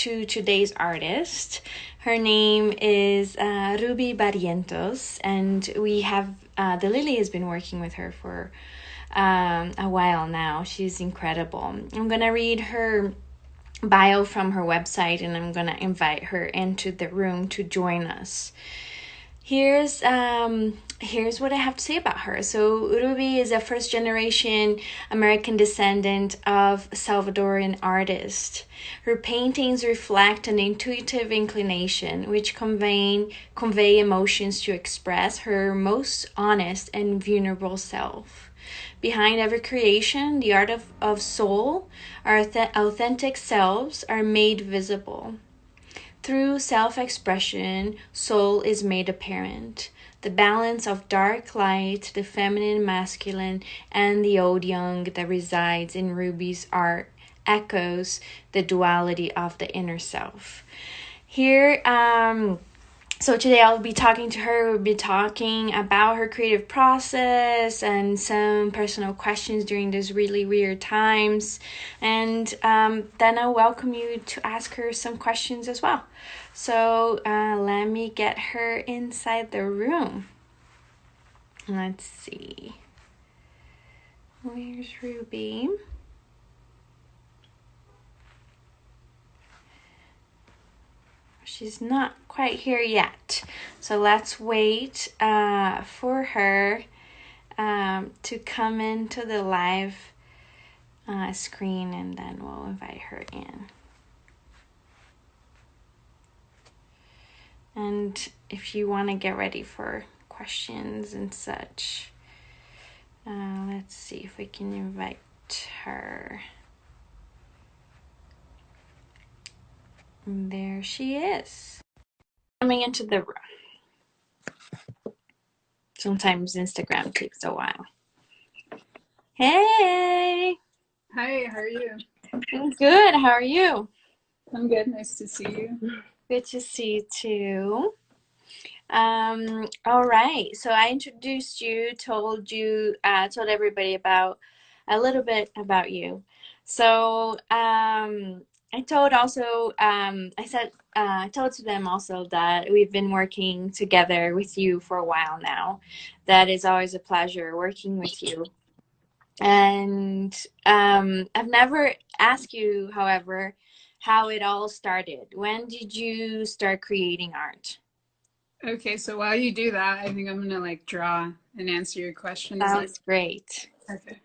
to today's artist. Her name is Ruby Barrientos, and we have the Lilley has been working with her for a while now. She's incredible. I'm gonna read her bio from her website, and I'm gonna invite her into the room to join us. Here's what I have to say about her. So Ruby is a first-generation American descendant of Salvadoran artist. Her paintings reflect an intuitive inclination which convey emotions to express her most honest and vulnerable self. Behind every creation, the art of soul, our authentic selves are made visible. Through self-expression, soul is made apparent. The balance of dark light, the feminine, masculine, and the old young that resides in Ruby's art echoes the duality of the inner self. Here, so today I'll be talking to her. We'll be talking about her creative process and some personal questions during these really weird times. And then I'll welcome you to ask her some questions as well. So let me get her inside the room. Let's see. Where's Ruby? She's not quite here yet. So let's wait for her to come into the live screen, and then we'll invite her in. And if you want to get ready for questions and such, let's see if we can invite her. And there she is. Coming into the room. Sometimes Instagram takes a while. Hey! Hi, how are you? I'm good. How are you? I'm good. Nice to see you. Good to see you too. All right. So I introduced you, told everybody about a little bit about you. So I told also, I told to them also that we've been working together with you for a while now. That is always a pleasure working with you. And I've never asked you, however, how it all started. When did you start creating art? Okay, so while you do that, I think I'm gonna draw and answer your question. Sounds great. Okay.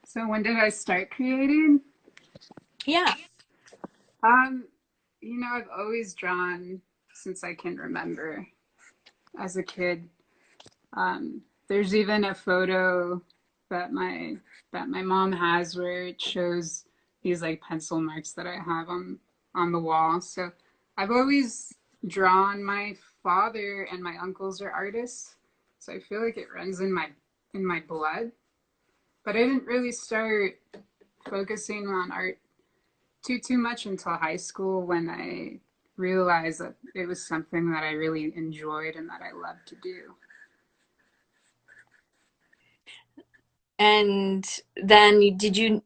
So when did I start creating? Yeah. I've always drawn since I can remember as a kid. There's even a photo that my mom has where it shows these pencil marks that I have on the wall. So I've always drawn. My father and my uncles are artists, so I feel like it runs in my blood. But I didn't really start focusing on art too much until high school, when I realized that it was something that I really enjoyed and that I loved to do. And then did you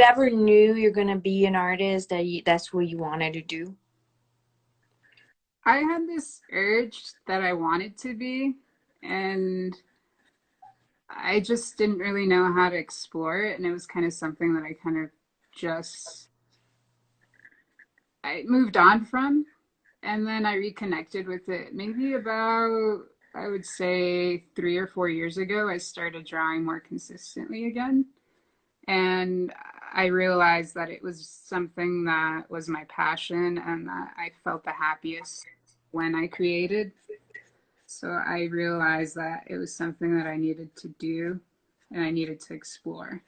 ever knew you're gonna be an artist, that's what you wanted to do? I had this urge that I wanted to be, and I just didn't really know how to explore it, and it was kind of something that I moved on from, and then I reconnected with it maybe about, I would say, 3 or 4 years ago. I started drawing more consistently again, and I realized that it was something that was my passion and that I felt the happiest when I created. So I realized that it was something that I needed to do and I needed to explore.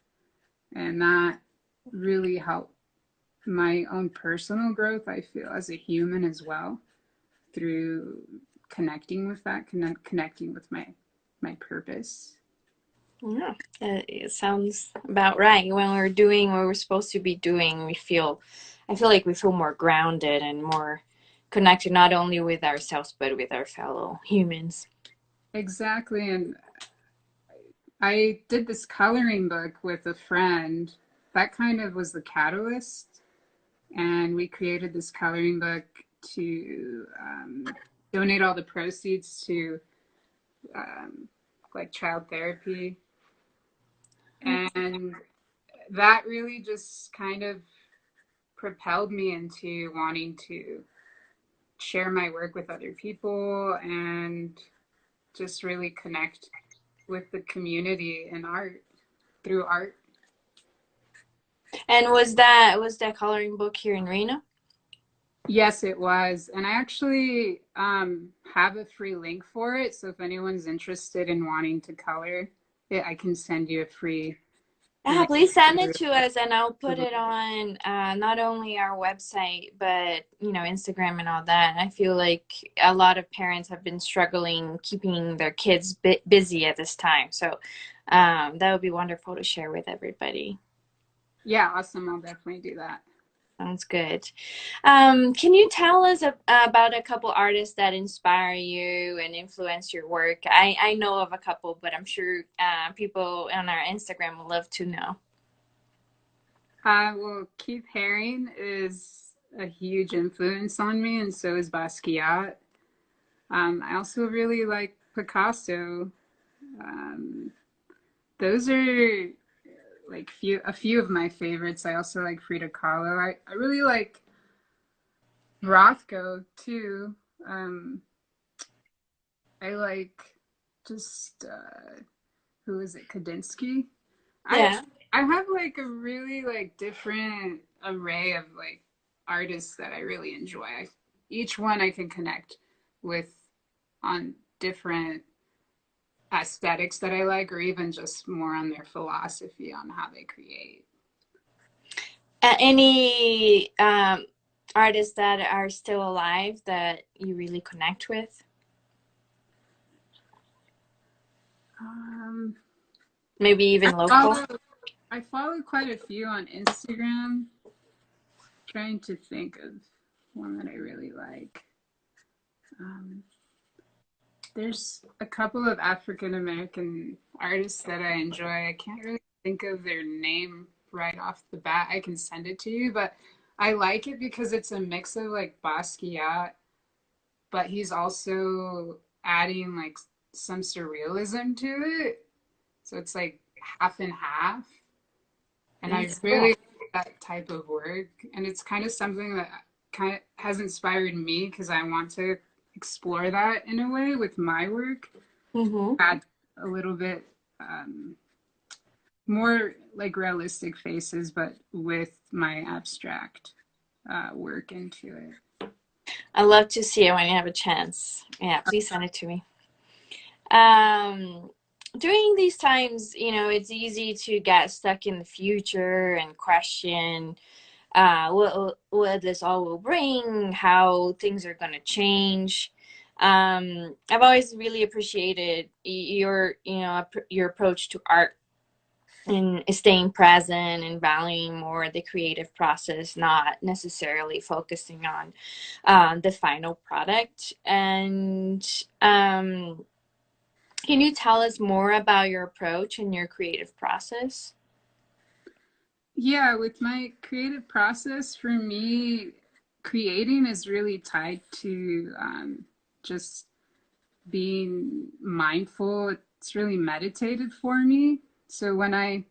And that really helped my own personal growth, I feel, as a human as well, through connecting with that, connecting with my purpose. Yeah, it sounds about right. When we're doing what we're supposed to be doing, I feel like we feel more grounded and more connected, not only with ourselves, but with our fellow humans. Exactly. And I did this coloring book with a friend. That kind of was the catalyst. And we created this coloring book to donate all the proceeds to um, like child therapy. And that really just kind of propelled me into wanting to share my work with other people and just really connect with the community and art through art. And was that coloring book here in Reno? Yes, it was. And I actually have a free link for it. So if anyone's interested in wanting to color it, I can send you a free Yeah, link. please send it to us and I'll put it on not only our website, but Instagram and all that. I feel like a lot of parents have been struggling keeping their kids busy at this time. So that would be wonderful to share with everybody. Yeah, awesome. I'll definitely do that. Sounds good. Can you tell us about a couple artists that inspire you and influence your work? I know of a couple, but I'm sure people on our Instagram would love to know. Well, Keith Haring is a huge influence on me, and so is Basquiat. I also really like Picasso. Um, those are like a few of my favorites. I also like Frida Kahlo. I really like Rothko too. Um, I like just who is it? Kandinsky. I Yeah. I have like a really like different array of like artists that I really enjoy. Each one I can connect with on different aesthetics that I like, or even just more on their philosophy on how they create. Any artists that are still alive that you really connect with? Um, Maybe I even local? follow I follow quite a few on Instagram. Trying to think of one that I really like. Um, there's a couple of African American artists that I enjoy. I can't really think of their name right off the bat. I can send it to you, but I like it because it's a mix of like Basquiat, but he's also adding like some surrealism to it. So it's like half and half. And I That's really cool. like that type of work. And it's kind of something that kind of has inspired me because I want to explore that in a way with my work. Mm-hmm. Add a little bit more like realistic faces, but with my abstract work into it. I'd love to see it when you have a chance. Yeah, please send it to me. Um, During these times, it's easy to get stuck in the future and question what this all will bring, how things are going to change. I've always really appreciated your approach to art and staying present and valuing more the creative process, not necessarily focusing on the final product. And can you tell us more about your approach and your creative process? Yeah, with my creative process, for me, creating is really tied to just being mindful. It's really meditative for me. So when I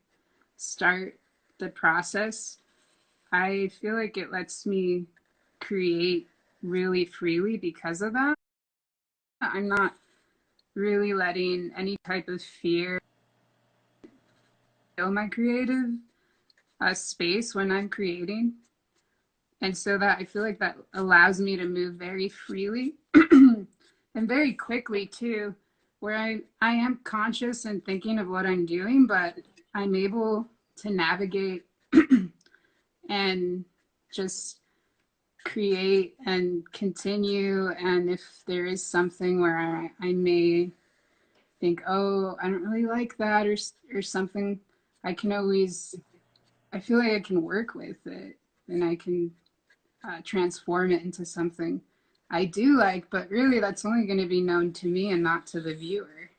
start the process, I feel like it lets me create really freely because of that. I'm not really letting any type of fear fill my creative space when I'm creating. And so that I feel like that allows me to move very freely and very quickly too, where I am conscious and thinking of what I'm doing, but I'm able to navigate and just create and continue. And if there is something where I may think, oh, I don't really like that, or something, I can always, I feel like I can work with it and I can transform it into something I do like, but really that's only going to be known to me and not to the viewer.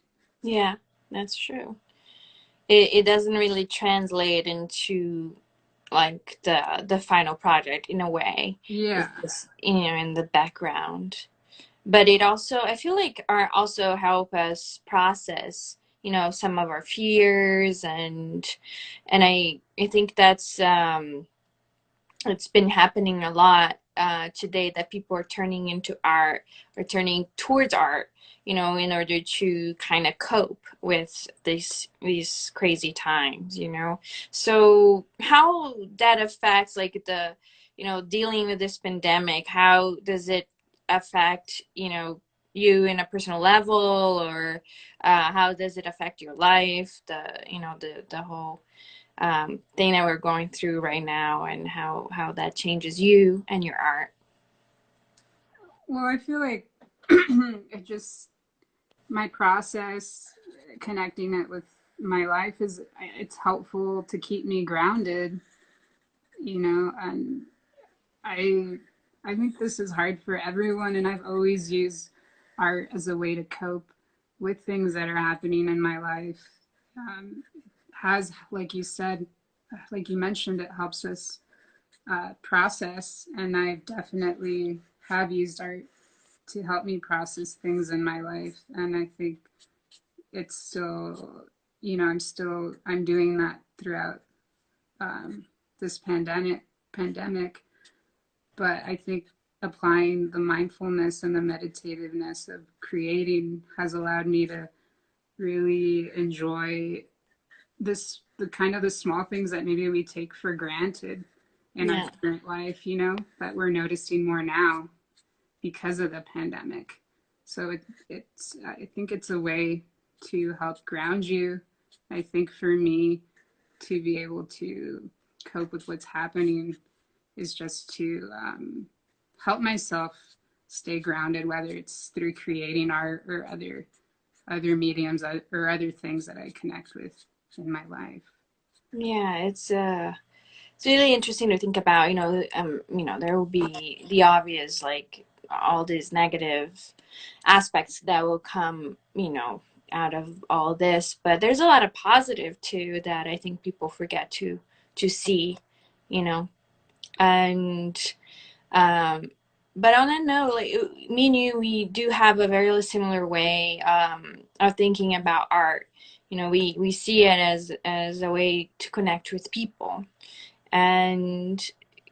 Yeah, that's true. it doesn't really translate into like the final project in a way. It's Yeah. just, in the background. But it also, I feel like, art also help us process, some of our fears, and I think that's it's been happening a lot today, that people are turning into art, or turning towards art, in order to kind of cope with these crazy times. So how that affects, like, dealing with this pandemic, how does it affect, you in a personal level, or how does it affect your life, the whole thing that we're going through right now, and how that changes you and your art. Well, I feel like it just, my process, connecting it with my life, is it's helpful to keep me grounded, and I I think this is hard for everyone, and I've always used art as a way to cope with things that are happening in my life. Has, like you said, like you mentioned, it helps us process, and I definitely have used art to help me process things in my life, and I think it's still, I'm doing that throughout this pandemic. But I think applying the mindfulness and the meditativeness of creating has allowed me to really enjoy the kind of the small things that maybe we take for granted in our Yeah. current life, that we're noticing more now because of the pandemic. So I think it's a way to help ground you. I think for me, to be able to cope with what's happening, is just to help myself stay grounded, whether it's through creating art or other mediums or other things that I connect with in my life. Yeah, it's really interesting to think about. There will be the obvious, like, all these negative aspects that will come, out of all this, but there's a lot of positive too that I think people forget to see, you know and Um, but on that note, like, me and you, we do have a very similar way of thinking about art. We see it as a way to connect with people. And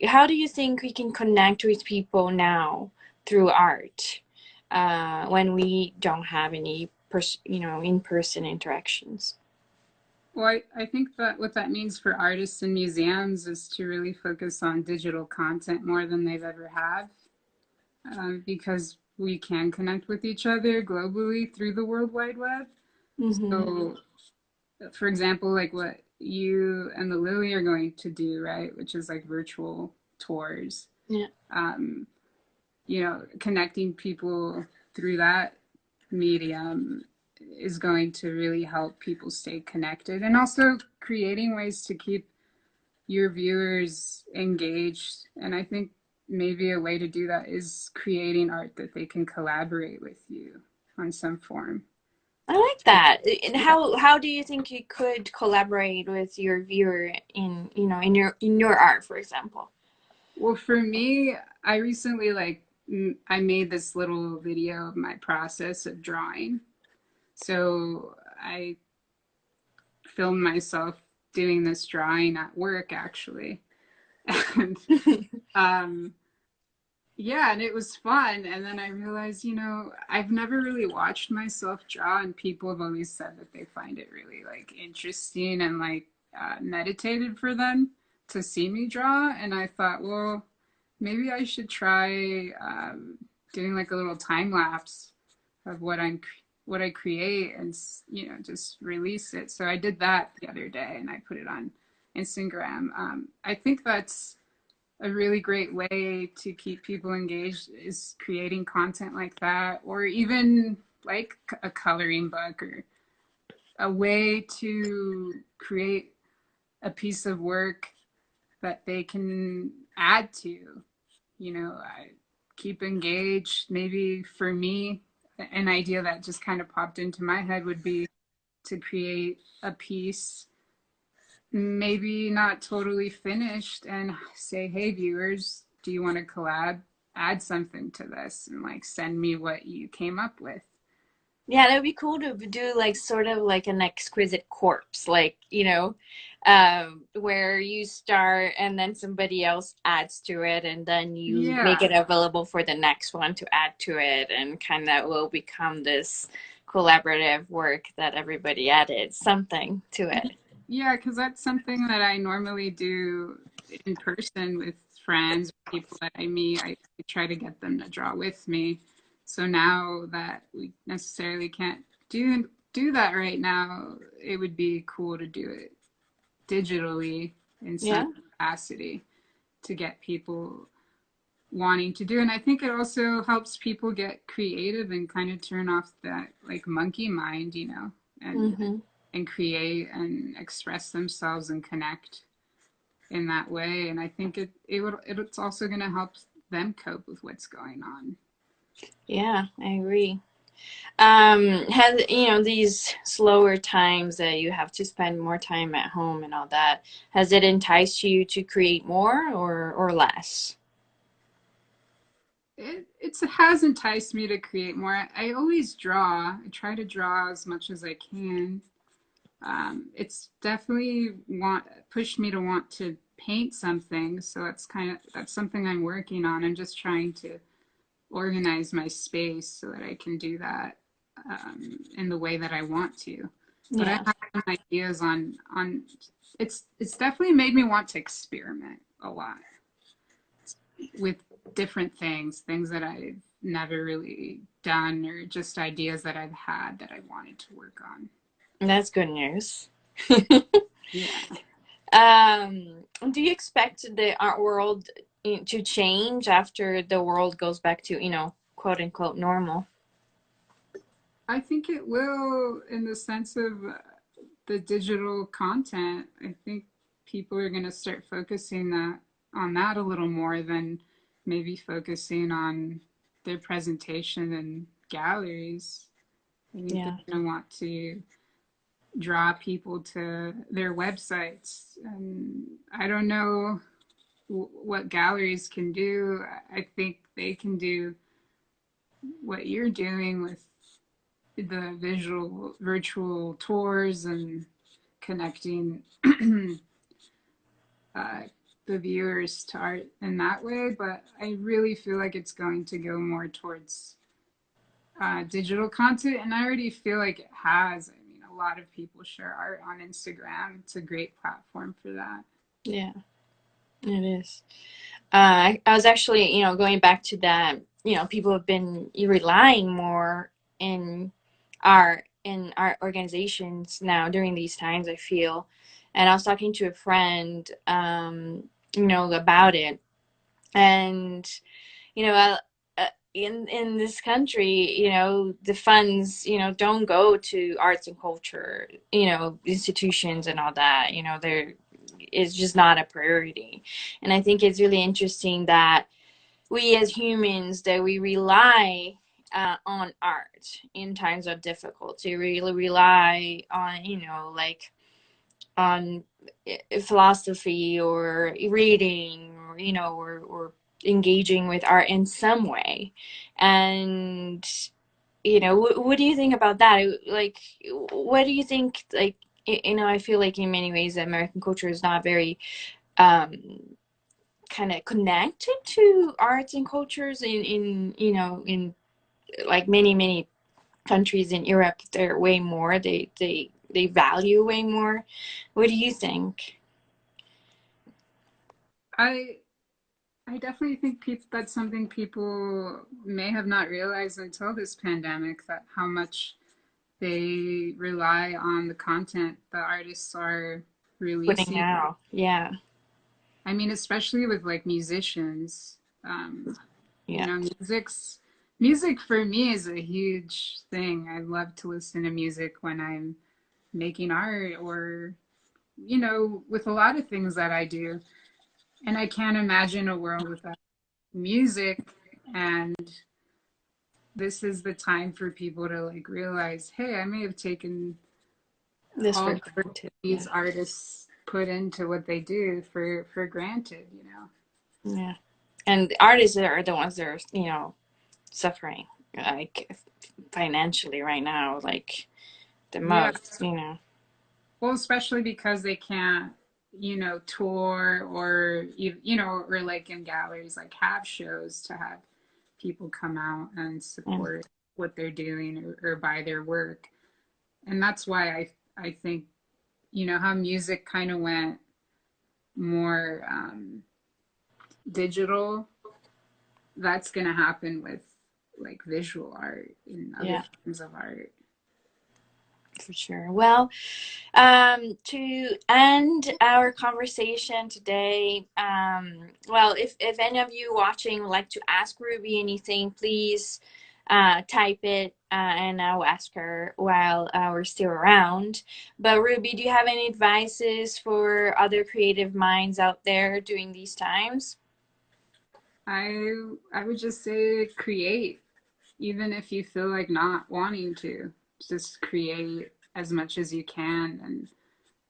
how do you think we can connect with people now through art, when we don't have any in-person interactions? Well, I think that what that means for artists and museums is to really focus on digital content more than they've ever have, because we can connect with each other globally through the World Wide Web. Mm-hmm. So, for example, like what you and the Lilley are going to do, right? Which is like virtual tours. Yeah. Um, Connecting people through that medium is going to really help people stay connected, and also creating ways to keep your viewers engaged. And I think maybe a way to do that is creating art that they can collaborate with you on some form. I like that. And Yeah. how do you think you could collaborate with your viewer in your art, for example? Well, for me, I recently I made this little video of my process of drawing. So I filmed myself doing this drawing at work, actually. And um, yeah, and it was fun. And then I realized, I've never really watched myself draw, and people have always said that they find it really like interesting and like meditative for them to see me draw. And I thought, well, maybe I should try doing like a little time lapse of what I create, and just release it. So I did that the other day, and I put it on Instagram. I think that's a really great way to keep people engaged, is creating content like that, or even like a coloring book, or a way to create a piece of work that they can add to, I keep engaged. Maybe for me, an idea that just kind of popped into my head would be to create a piece, maybe not totally finished, and say, hey, viewers, do you want to collab? Add something to this and like send me what you came up with. Yeah, that would be cool to do like sort of like an exquisite corpse, like, where you start and then somebody else adds to it and then you make Yeah. it available for the next one to add to it and kind of will become this collaborative work that everybody added something to it. Yeah, because that's something that I normally do in person with friends or people that I meet. I try to get them to draw with me. So now that we necessarily can't do that right now, it would be cool to do it digitally in some Yeah. capacity to get people wanting to do. And I think it also helps people get creative and kind of turn off that like monkey mind, and Mm-hmm. create and express themselves and connect in that way. And I think it's also going to help them cope with what's going on. Yeah, I agree. Has, these slower times that you have to spend more time at home and all that, has it enticed you to create more or less? It has enticed me to create more. I always draw. I try to draw as much as I can. It's definitely pushed me to want to paint something. So that's something I'm working on. I'm just trying to organize my space so that I can do that in the way that I want to. But I Yeah. have some ideas on. It's definitely made me want to experiment a lot with different things that I've never really done, or just ideas that I've had that I wanted to work on. That's good news. Yeah. Do you expect the art world to change after the world goes back to, quote unquote normal? I think it will, in the sense of the digital content. I think people are going to start focusing on that a little more than maybe focusing on their presentation in galleries. I think they're Yeah. going to want to draw people to their websites. And I don't know what galleries can do. I think they can do what you're doing with the visual virtual tours and connecting uh, the viewers to art in that way. But I really feel like it's going to go more towards digital content, and I already feel like it has. I mean, a lot of people share art on Instagram. It's a great platform for that. Yeah, it is. I was actually, going back to that, people have been relying more in our organizations now during these times, I feel. And I was talking to a friend, about it. And, you know, uh, in this country, the funds, don't go to arts and culture, institutions and all that. They're It's just not a priority. And I think it's really interesting that we as humans that we rely on art in times of difficulty. We really rely on, like on philosophy or reading or or engaging with art in some way. And what do you think about that? Like, what do you think? Like, I feel like in many ways American culture is not very um kind of connected to arts and cultures in like many countries in Europe. They're way more, they value way more. What do you think? I I definitely think that's something people may have not realized until this pandemic, that how much they rely on the content the artists are Putting releasing. out, yeah. I mean, especially with like musicians, Yeah. music for me is a huge thing. I love to listen to music when I'm making art, or with a lot of things that I do. And I can't imagine a world without music. And this is the time for people to like realize, hey, I may have taken This all for the work granted. Yeah. these artists put into what they do for granted, Yeah. And the artists are the ones that are, suffering, like, financially right now, like, the Yeah. most. Well, especially because they can't, tour or or like in galleries, like have shows to have people come out and Yeah. support what they're doing or buy their work. And that's why I think, how music kind of went more digital, that's going to happen with like visual art and other Yeah, forms of art. for sure. Well, to end our conversation today, well, if any of you watching would like to ask Ruby anything, please type it, and I'll ask her while we're still around. But Ruby, do you have any advices for other creative minds out there during these times? I would just say create, even if you feel like not wanting to. Just create as much as you can, and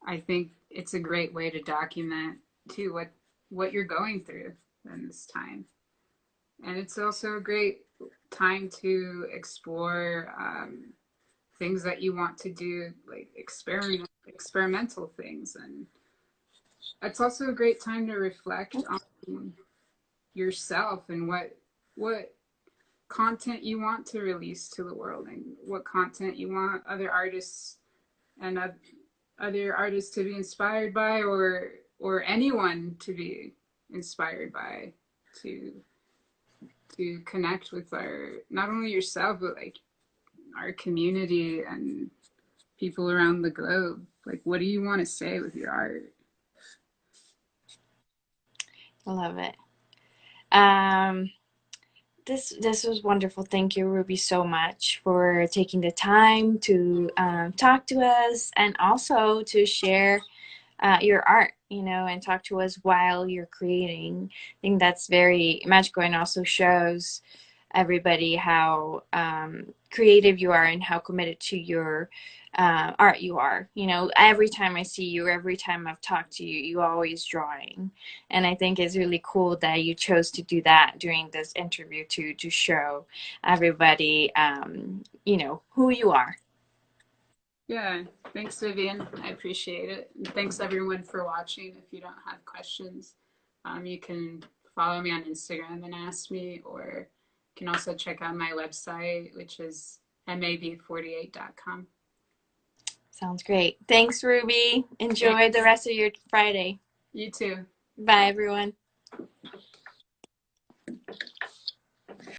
I think it's a great way to document too what you're going through in this time. And it's also a great time to explore things that you want to do, like experimental things. And it's also a great time to reflect on yourself and what content you want to release to the world and what content you want other artists and other artists to be inspired by, or anyone to be inspired by, to connect with our, not only yourself, but like our community and people around the globe. Like, what do you want to say with your art? I love it. Um, this was wonderful. Thank you, Ruby, so much for taking the time to talk to us and also to share your art, and talk to us while you're creating. I think that's very magical and also shows everybody how creative you are and how committed to your art you are. Every time I see you, every time I've talked to you, you always drawing, and I think it's really cool that you chose to do that during this interview to show everybody, who you are. Yeah, thanks, Vivian. I appreciate it. And thanks, everyone, for watching. If you don't have questions, you can follow me on Instagram and ask me, or you can also check out my website, which is mab48.com. Sounds great. Thanks, Ruby. Thanks. Enjoy the rest of your Friday. You too. Bye, everyone.